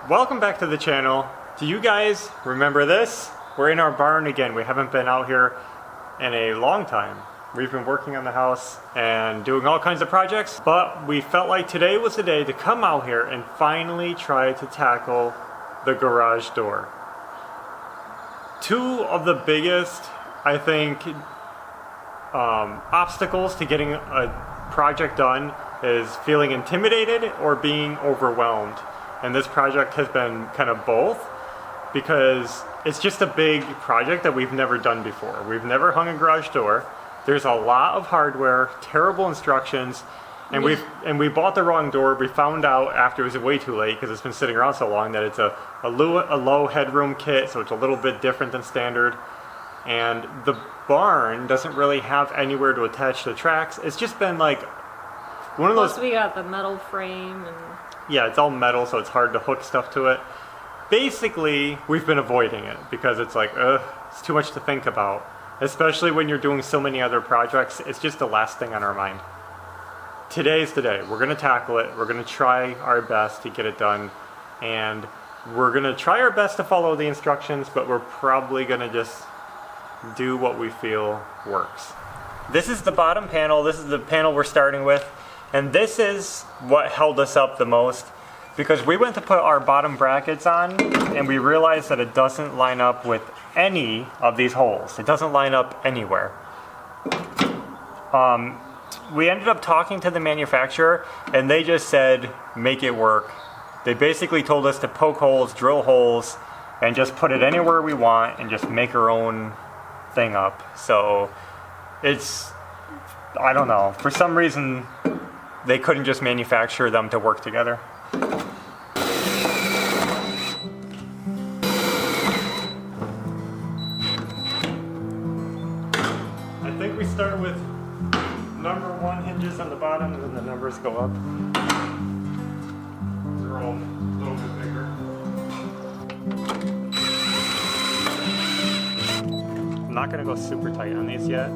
Welcome back to the channel. Do you guys remember this? We're in our barn again. We haven't been out here in a long time. We've been working on the house and doing all kinds of projects, but we felt like today was the day to come out here and finally try to tackle the garage door. Two of the biggest, I think, obstacles to getting a project done is feeling intimidated or being overwhelmed. And this project has been kind of both, because it's just a big project that we've never done before. We've never hung a garage door. There's a lot of hardware, terrible instructions, and we bought the wrong door. We found out after it was way too late, because it's been sitting around so long, that it's a low headroom kit, so it's a little bit different than standard. And the barn doesn't really have anywhere to attach the tracks. It's just been like one of those. Plus we got the metal frame and... Yeah, it's all metal, so it's hard to hook stuff to it. Basically, we've been avoiding it because it's like, it's too much to think about. Especially when you're doing so many other projects, it's just the last thing on our mind. Today's the day. We're gonna tackle it. We're gonna try our best to get it done. And we're gonna try our best to follow the instructions, but we're probably gonna just do what we feel works. This is the bottom panel. This is the panel we're starting with. And this is what held us up the most, because we went to put our bottom brackets on and we realized that it doesn't line up with any of these holes. It doesn't line up anywhere. We ended up talking to the manufacturer and they just said, make it work. They basically told us to poke holes, drill holes, and just put it anywhere we want and just make our own thing up. So it's, I don't know, for some reason they couldn't just manufacture them to work together. I think we start with number 1 hinges on the bottom, and then the numbers go up. They're all a little bit bigger. I'm not gonna go super tight on these yet.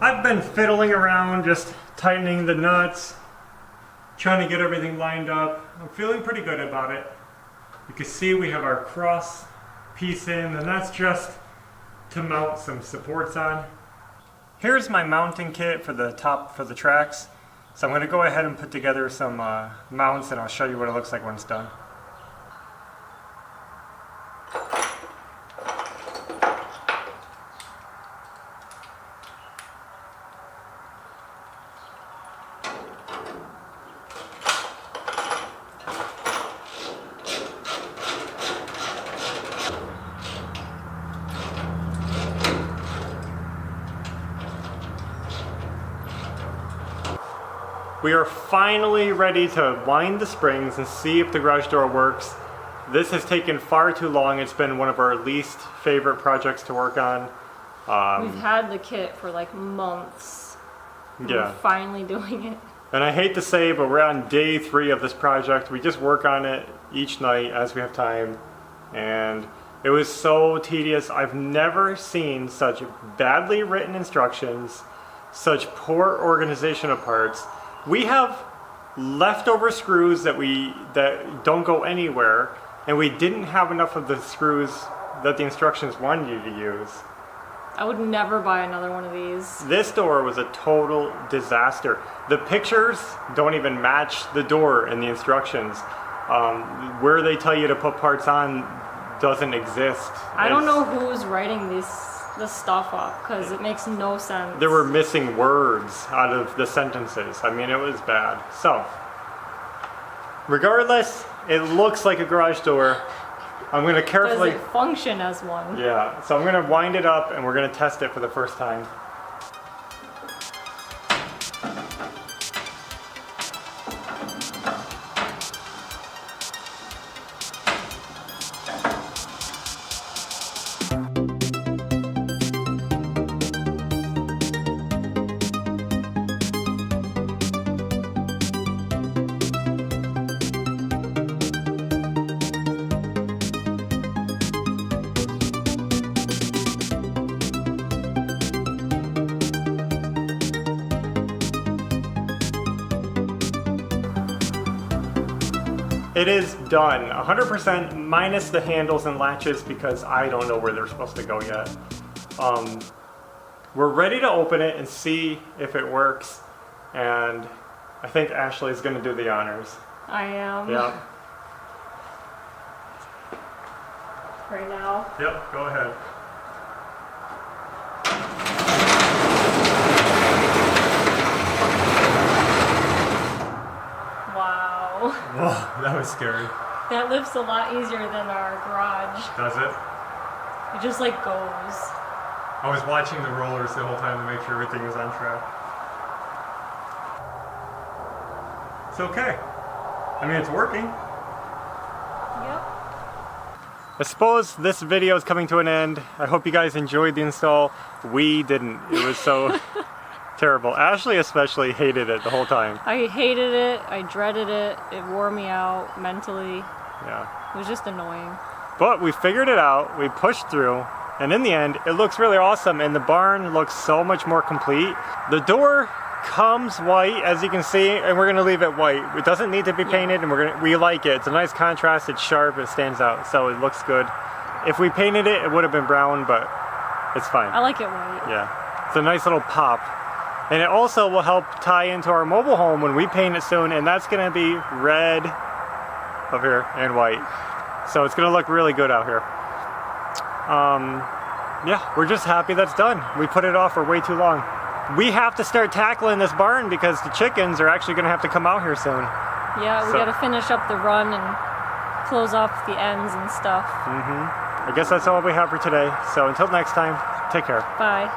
I've been fiddling around, just tightening the nuts, trying to get everything lined up. I'm feeling pretty good about it. You can see we have our cross piece in, and that's just to mount some supports on. Here's my mounting kit for the top for the tracks. So I'm going to go ahead and put together some mounts, and I'll show you what it looks like when it's done. We are finally ready to wind the springs and see if the garage door works. This has taken far too long. It's been one of our least favorite projects to work on. We've had the kit for like months. Yeah. We're finally doing it. And I hate to say, but we're on day 3 of this project. We just work on it each night as we have time. And it was so tedious. I've never seen such badly written instructions, such poor organization of parts. We have leftover screws that don't go anywhere, and we didn't have enough of the screws that the instructions wanted you to use. I would never buy another one of these. This door was a total disaster. The pictures don't even match the door in the instructions. Where they tell you to put parts on doesn't exist. I don't know who's writing this stuff up, because it makes no sense. There were missing words out of the sentences. I mean, it was bad. So, regardless, it looks like a garage door. I'm going to carefully... Does it function as one? Yeah, so I'm going to wind it up and we're going to test it for the first time. It is done, 100% minus the handles and latches because I don't know where they're supposed to go yet. We're ready to open it and see if it works, and I think Ashley's going to do the honors. I am. Yeah. Right now. Yep, go ahead. Wow. Whoa, that was scary. That lifts a lot easier than our garage. Does it? It just like goes. I was watching the rollers the whole time to make sure everything was on track. It's okay. I mean, it's working. Yep. I suppose this video is coming to an end. I hope you guys enjoyed the install. We didn't. It was so terrible. Ashley especially hated it the whole time. I hated it. I dreaded it. It wore me out mentally. Yeah. It was just annoying. But we figured it out. We pushed through. And in the end, it looks really awesome. And the barn looks so much more complete. The door comes white, as you can see, and we're going to leave it white. It doesn't need to be painted, and we like it. It's a nice contrast. It's sharp. It stands out. So it looks good. If we painted it, it would have been brown, but it's fine. I like it white. Yeah. It's a nice little pop. And it also will help tie into our mobile home when we paint it soon, and that's going to be red up here and white. So it's going to look really good out here. Yeah, we're just happy that's done. We put it off for way too long. We have to start tackling this barn because the chickens are actually going to have to come out here soon. Yeah, we got to finish up the run and close off the ends and stuff. I guess that's all we have for today. So until next time, take care. Bye.